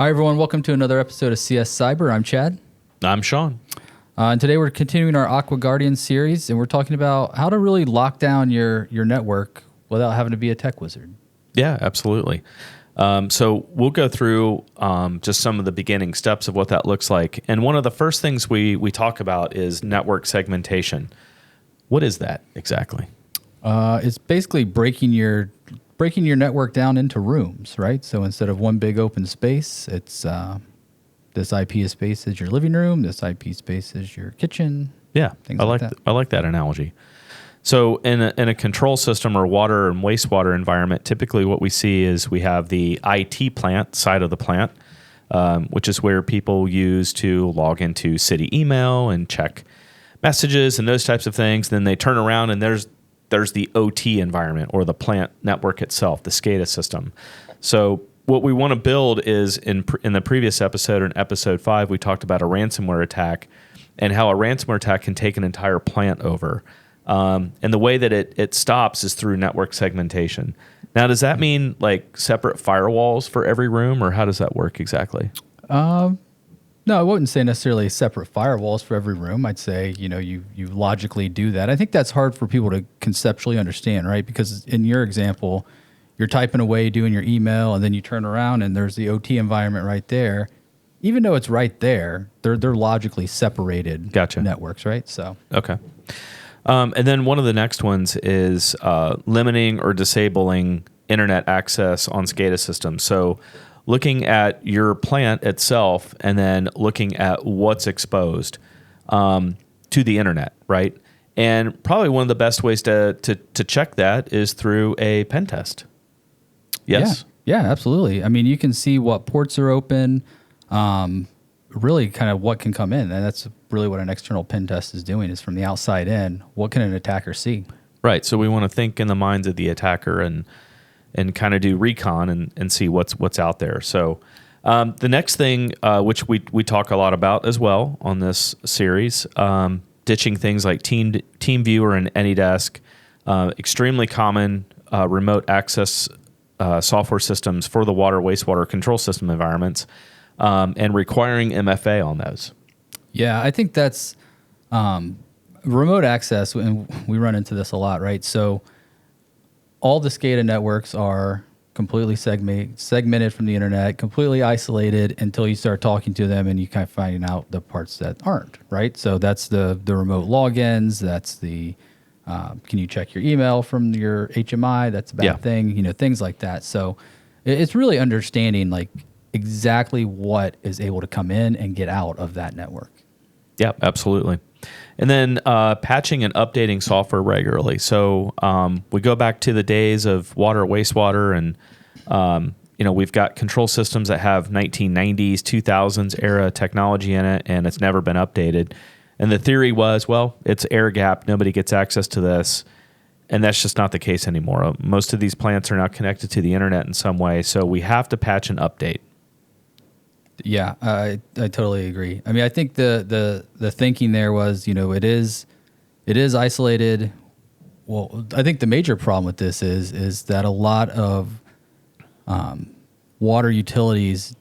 Hi, everyone. Welcome to another episode of CS Cyber. I'm Chad. I'm Sean. And today we're continuing our Aqua Guardian series, and we're talking about how to really lock down your network without having to be a tech wizard. Yeah, absolutely. So we'll go through just some of the beginning steps of what that looks like. And one of the first things we talk about is network segmentation. What is that exactly? It's basically breaking your network down into rooms, right? So instead of one big open space, it's this IP space is your living room, this IP space is your kitchen. Yeah, things I like that analogy. So in a control system or water and wastewater environment, typically what we see is we have the IT plant side of the plant, which is where people use to log into city email and check messages and those types of things. Then they turn around and there's the OT environment or the plant network itself, the SCADA system. So what we want to build is in the previous episode, in episode 5, we talked about a ransomware attack and how a ransomware attack can take an entire plant over. And the way that it stops is through network segmentation. Now, does that mean like separate firewalls for every room, or how does that work exactly? No, I wouldn't say necessarily separate firewalls for every room. I'd say, you logically do that. I think that's hard for people to conceptually understand, right? Because in your example, you're typing away, doing your email, and then you turn around and there's the OT environment right there. Even though it's right there, they're logically separated networks, right? So okay. And then one of the next ones is limiting or disabling internet access on SCADA systems. So looking at your plant itself and then looking at what's exposed to the internet, right? And probably one of the best ways to check that is through a pen test. Yes? Yeah, absolutely. I mean, you can see what ports are open, really kind of what can come in. And that's really what an external pen test is doing, is from the outside in, what can an attacker see? Right. So we want to think in the minds of the attacker and kind of do recon and see what's out there. So the next thing, which we talk a lot about as well on this series, ditching things like TeamViewer and AnyDesk, extremely common remote access software systems for the water wastewater control system environments, and requiring MFA on those. Yeah, I think that's remote access, and we run into this a lot, right? So all the SCADA networks are completely segmented from the internet, completely isolated until you start talking to them and you kind of finding out the parts that aren't, right? So that's the remote logins, that's the can you check your email from your HMI? That's a bad thing, things like that. So it's really understanding like exactly what is able to come in and get out of that network. Yeah, absolutely. And then patching and updating software regularly. So we go back to the days of water, wastewater, and we've got control systems that have 1990s, 2000s era technology in it, and it's never been updated. And the theory was, well, it's air gap. Nobody gets access to this. And that's just not the case anymore. Most of these plants are now connected to the internet in some way. So we have to patch and update. Yeah, I totally agree. I mean, I think the thinking there was, it is isolated. Well, I think the major problem with this is that a lot of water utilities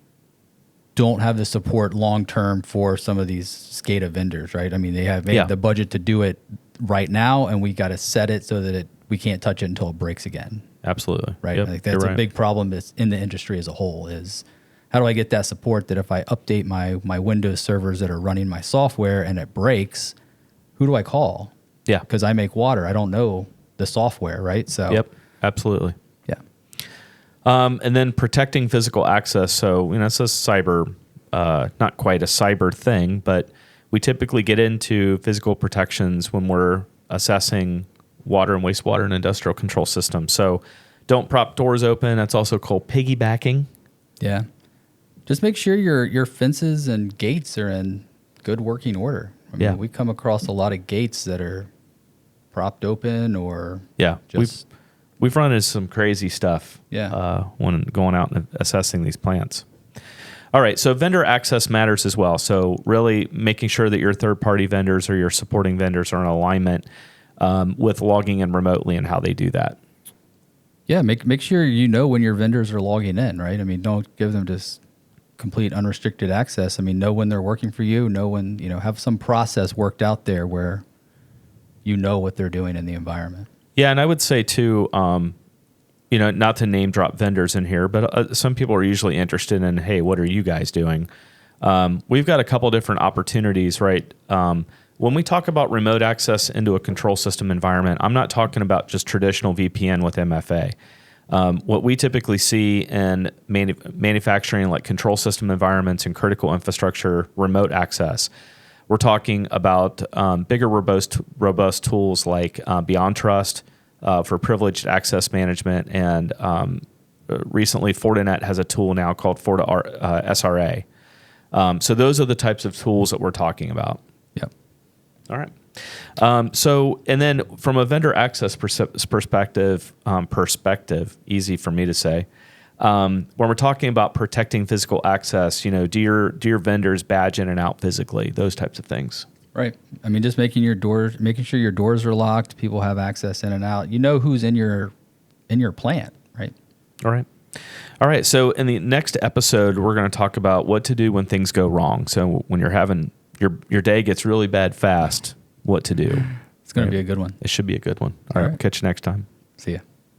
don't have the support long term for some of these SCADA vendors, right? I mean, they have made the budget to do it right now, and we got to set it so that we can't touch it until it breaks again. Absolutely, right? Yep, I think that's a big problem in the industry as a whole. Is how do I get that support that if I update my Windows servers that are running my software and it breaks, who do I call? Yeah, because I make water, I don't know the software, right? So yep, absolutely. Yeah. And then protecting physical access. So, it's a cyber, not quite a cyber thing, but we typically get into physical protections when we're assessing water and wastewater and industrial control systems. So don't prop doors open. That's also called piggybacking. Yeah. Just make sure your fences and gates are in good working order. I mean, we come across a lot of gates that are propped open or just... We've run into some crazy stuff when going out and assessing these plants. All right, so vendor access matters as well. So really making sure that your third-party vendors or your supporting vendors are in alignment with logging in remotely and how they do that. Yeah, make sure you know when your vendors are logging in, right? I mean, don't give them just complete unrestricted access, I mean, know when they're working for you, know when, have some process worked out there where you know what they're doing in the environment. Yeah, and I would say too, not to name drop vendors in here, but some people are usually interested in, hey, what are you guys doing? We've got a couple different opportunities, right? When we talk about remote access into a control system environment, I'm not talking about just traditional VPN with MFA. What we typically see in manufacturing, like control system environments and critical infrastructure remote access, we're talking about bigger, robust tools like BeyondTrust for privileged access management, and recently Fortinet has a tool now called SRA. So those are the types of tools that we're talking about. Yep. All right. And then from a vendor access perspective, easy for me to say, when we're talking about protecting physical access, do your vendors badge in and out physically, those types of things. Right. I mean, just making sure your doors are locked, people have access in and out. You know who's in your plant, right? All right. So in the next episode, we're going to talk about what to do when things go wrong. So when you're having your day gets really bad fast, what to do. It's going to be a good one. It should be a good one. All right. Catch you next time. See ya.